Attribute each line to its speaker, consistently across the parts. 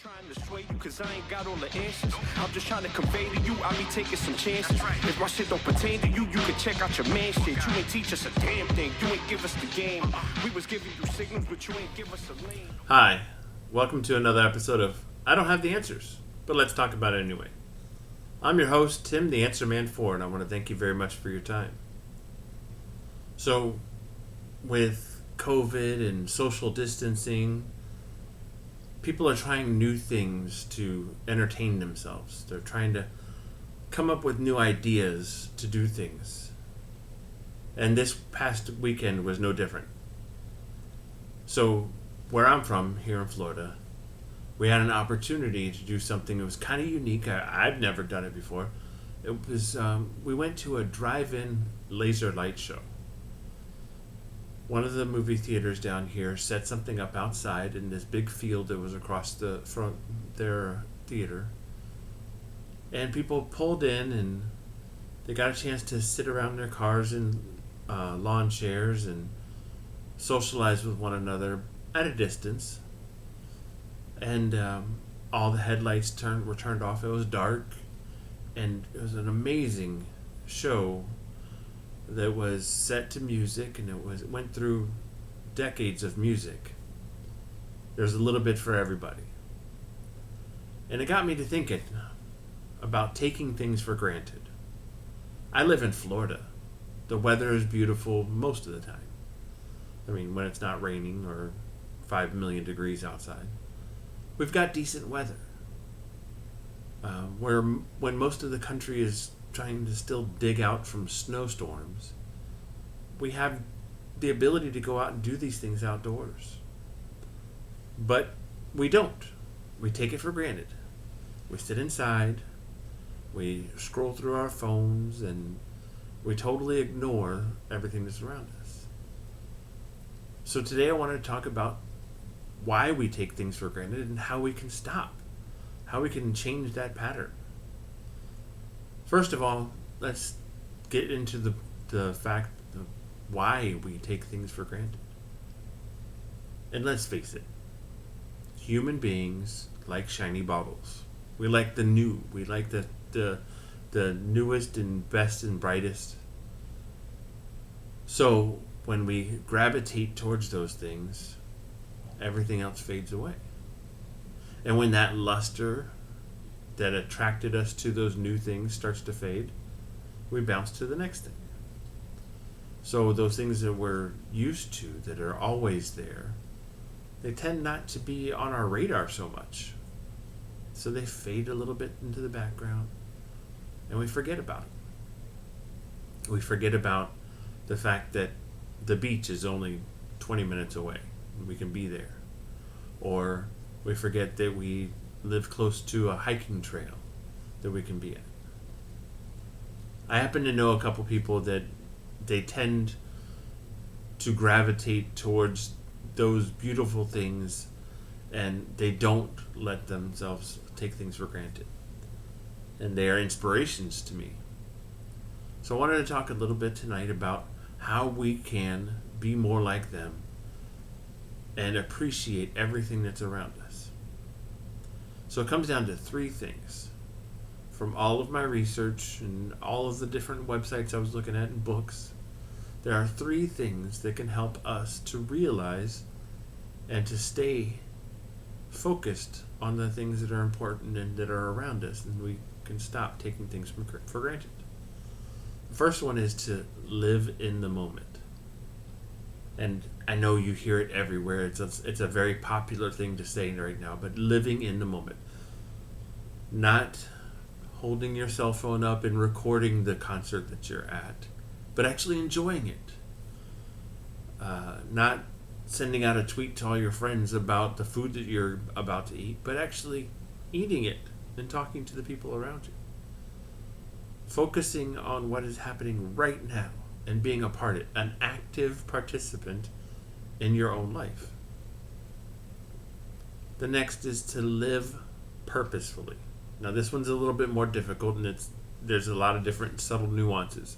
Speaker 1: trying to sway you cause I ain't got all the answers. I'm just trying to convey to you, I be taking some chances. If my shit don't pertain to you, you can check out your man shit. You ain't teach us a damn thing, you ain't give us the game. We was giving you signals, but you ain't give us a lane.
Speaker 2: Hi, welcome to another episode of I Don't Have the Answers, but let's talk about it anyway. I'm your host, Tim, the Answer Man 4, and I want to thank you very much for your time. So, with COVID and social distancing, people are trying new things to entertain themselves. They're trying to come up with new ideas to do things. And this past weekend was no different. So, where I'm from, here in Florida, we had an opportunity to do something that was kind of unique. I've never done it before. It was, we went to a drive-in laser light show. One of the movie theaters down here set something up outside in this big field that was across the front their theater. And people pulled in and they got a chance to sit around their cars in lawn chairs and socialize with one another at a distance. And all the headlights were turned off. It was dark. And it was an amazing show that was set to music, and it went through decades of music. There's a little bit for everybody. And it got me to thinking about taking things for granted. I live in Florida. The weather is beautiful most of the time. I mean, when it's not raining or 5 million degrees outside. We've got decent weather. When most of the country is trying to still dig out from snowstorms, we have the ability to go out and do these things outdoors. But we don't. We take it for granted. We sit inside, we scroll through our phones, and we totally ignore everything that's around us. So today I wanted to talk about why we take things for granted and how we can stop, how we can change that pattern. First of all, let's get into the fact of why we take things for granted. And let's face it, human beings like shiny baubles. We like the new. We like the newest and best and brightest. So when we gravitate towards those things, everything else fades away. And when that luster that attracted us to those new things starts to fade, we bounce to the next thing. So those things that we're used to, that are always there, they tend not to be on our radar so much. So they fade a little bit into the background, and we forget about it. We forget about the fact that the beach is only 20 minutes away, and we can be there. Or we forget that we live close to a hiking trail that we can be at. I happen to know a couple people that they tend to gravitate towards those beautiful things, and they don't let themselves take things for granted. And they are inspirations to me. So I wanted to talk a little bit tonight about how we can be more like them and appreciate everything that's around us. So it comes down to three things. From all of my research and all of the different websites I was looking at and books, there are three things that can help us to realize and to stay focused on the things that are important and that are around us, and we can stop taking things for granted. The first one is to live in the moment. And I know you hear it everywhere. It's a very popular thing to say right now, but living in the moment. Not holding your cell phone up and recording the concert that you're at, but actually enjoying it. Not sending out a tweet to all your friends about the food that you're about to eat, but actually eating it and talking to the people around you. Focusing on what is happening right now and being a part of it, an active participant in your own life. The next is to live purposefully. Now this one's a little bit more difficult, and there's a lot of different subtle nuances.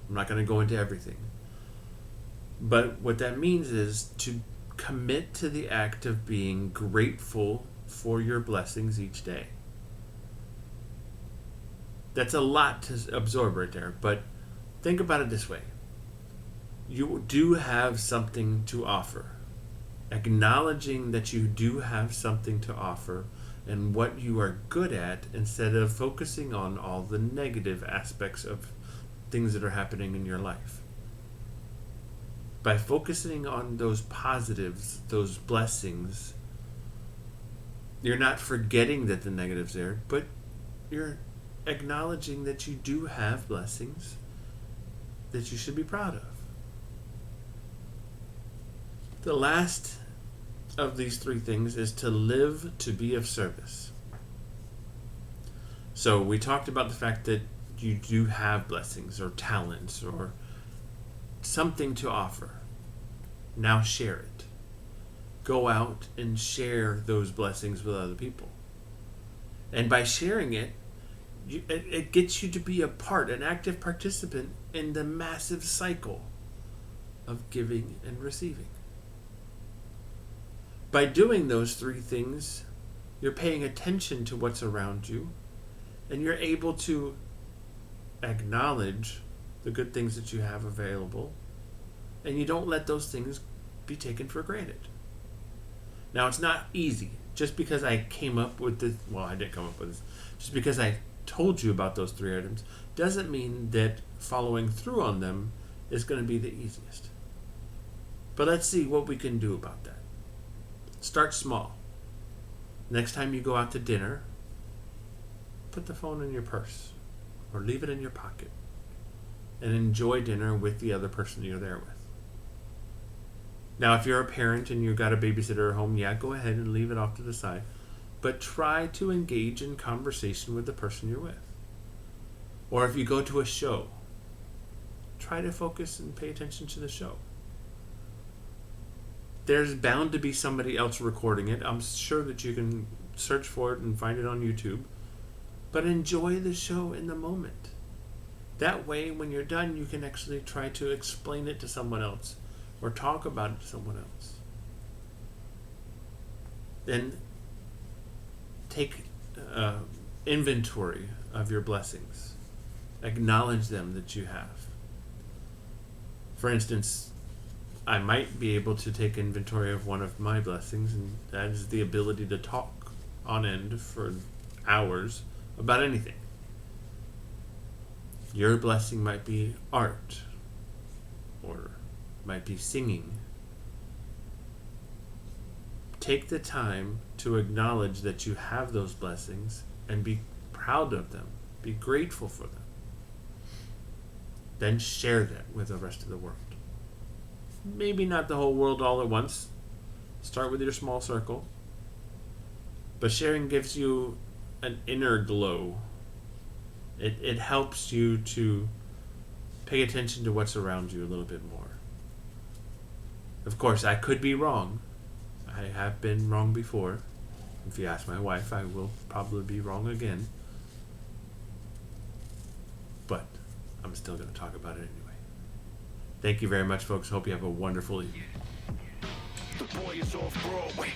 Speaker 2: I'm not going to go into everything. But what that means is to commit to the act of being grateful for your blessings each day. That's a lot to absorb right there, but think about it this way. You do have something to offer. Acknowledging that you do have something to offer and what you are good at, instead of focusing on all the negative aspects of things that are happening in your life. By focusing on those positives, those blessings, you're not forgetting that the negative's there, but you're acknowledging that you do have blessings that you should be proud of. The last of these three things is to live to be of service. So we talked about the fact that you do have blessings or talents or something to offer. Now share it. Go out and share those blessings with other people. And by sharing it, it gets you to be an active participant in the massive cycle of giving and receiving. By doing those three things, you're paying attention to what's around you, and you're able to acknowledge the good things that you have available, and you don't let those things be taken for granted. Now, it's not easy. Just because I came up with this, well, I didn't come up with this, just because I told you about those three items, doesn't mean that following through on them is going to be the easiest. But let's see what we can do about that. Start small. Next time you go out to dinner, put the phone in your purse or leave it in your pocket and enjoy dinner with the other person you're there with. Now, if you're a parent and you've got a babysitter at home, yeah, go ahead and leave it off to the side. But try to engage in conversation with the person you're with. Or if you go to a show, try to focus and pay attention to the show. There's bound to be somebody else recording it. I'm sure that you can search for it and find it on YouTube. But enjoy the show in the moment. That way, when you're done, you can actually try to explain it to someone else or talk about it to someone else. Then take inventory of your blessings. Acknowledge them that you have. For instance, I might be able to take inventory of one of my blessings, and that is the ability to talk on end for hours about anything. Your blessing might be art, or might be singing. Take the time to acknowledge that you have those blessings and be proud of them. Be grateful for them. Then share that with the rest of the world. Maybe not the whole world all at once. Start with your small circle. But sharing gives you an inner glow. It helps you to pay attention to what's around you a little bit more. Of course, I could be wrong. I have been wrong before. If you ask my wife, I will probably be wrong again. But I'm still going to talk about it anyway. Thank you very much, folks. Hope you have a wonderful evening.
Speaker 1: The boy is off Broadway.